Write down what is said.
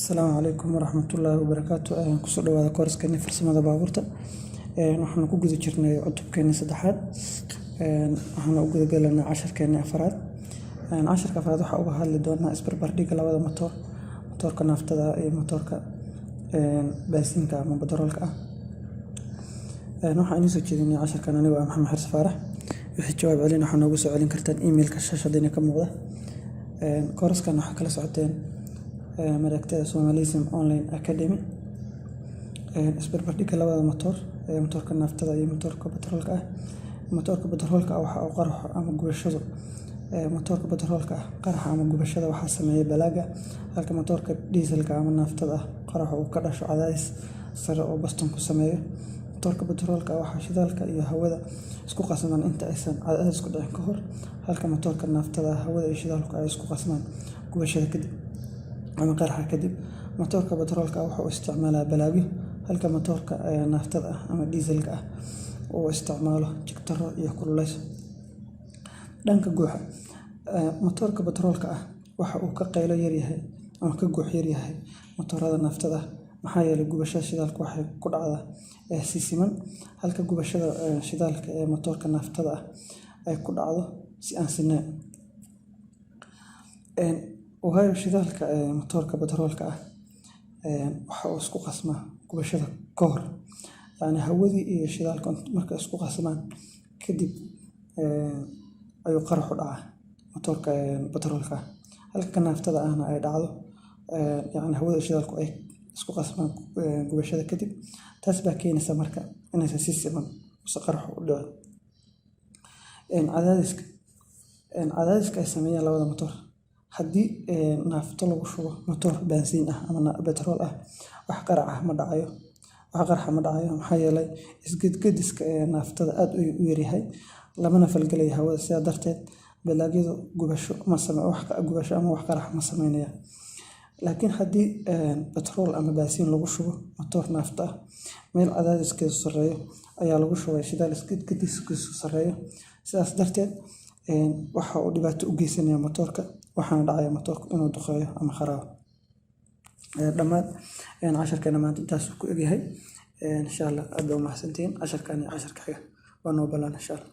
Asalaamu calaykum waraxmatullaahi wabarakaatu. Kusoo dhawaada koorskeena farsamada baabuurta. Waxaan ku guda jirnay cutubkeena saddexaad. Waxaan u guda galaynaa casharkeena afraad. Casharka afraad waxa uga hadli doonaa isbarbardhigga labada matoorka naaftada iyo matoorka baasiinka ama badaroolka ah. Waxaan inoo soo jeedinay casharkan anigu ah Maxamed Xirsi Faarax. Wixii jawaab celin waxaa noogu soo celin kartaan emailka shaashadayna ka muuqda. Koorskan waxaa kala socoteen mareegtada Somalism Online Academy. Isbarbardhigga labada matoorka naaftada iyo matoorka badaroolka ah. Matoorka badaroolka waxa uu qaraxo ama gubashadu matoorka badaroolka ah qaraxa ama gubashada waxa sameeya balaaga, halka matoorka dieselka ama naaftada ah qaraxa uu ka dhasho cadaadis sare oo baston ku sameeyo. Matoorka badaroolka waxa shidaalka iyo hawada isku qasmaan inta aysan cadaadis ku dhicin ka hor, halka matoorka naaftada hawada iyo shidaalku ay isku qasmaan gubashada kadib ama qaraxa kadib. Matoorka badaroolka waxa uu isticmaalaa balaagyo, halka matoorka naaftada ama dieselka uu isticmaalo jigtaro iyo kululeys. Dhanka guuxa, matoorka badaroolka waxa uu ka qaylo yar yahay ama ka guux yar yahay matoorada naaftada maxaa yeelay gubashada shidaalku waxay ku dhacdaa si siman, halka gubashada shidaalka ee matoorka naaftada ay ku dhacdo si aan sinnayn. Waayo shidaalka matoorka badaroolka waxa uu isku qasmaa gubashada ka hor, yacni hawadii iyo shidaalka markay isku qasmaan kadib ayuu qaraxu dhacaa matoorka badaroolka, halka naaftada ay dhacdo yacni hawada iyo shidaalku ay isku qasmaan gubashada kadib. Taas baa keenaysa marka inaysan si siman u qaraxu u dhicin. Cadaadiska ay sameeyaan labada matoor haddii naafto lagu shubo matoor baasiin ama badarool wax qaraxa ma dhacayo maxaa yeelay isgedgediska naaftada aad u yar yahay, lamana falgalayo hawada. Sidaa darteed balaagyadu gubasho ama wax qarax ma sameynayaan. Laakiin haddii badarool ama baasiin lagu shubo matoor naafta meel cadaadiskeedu sareeyo ayaa lagu shubay shidaal isgedgediskiisu sareeyo, sidaas darteed waxa uu dhibaato u geysanayaa matoorka, waxaana dhacaya matoorku inuu duqeeyo ama kharaabo. Dhammaan casharkeena maanta intaas ku egyahay. Insha Allah aad baa u mahadsantihiin. Casharkan iyo casharka xiga waa noo ballan insha Allah.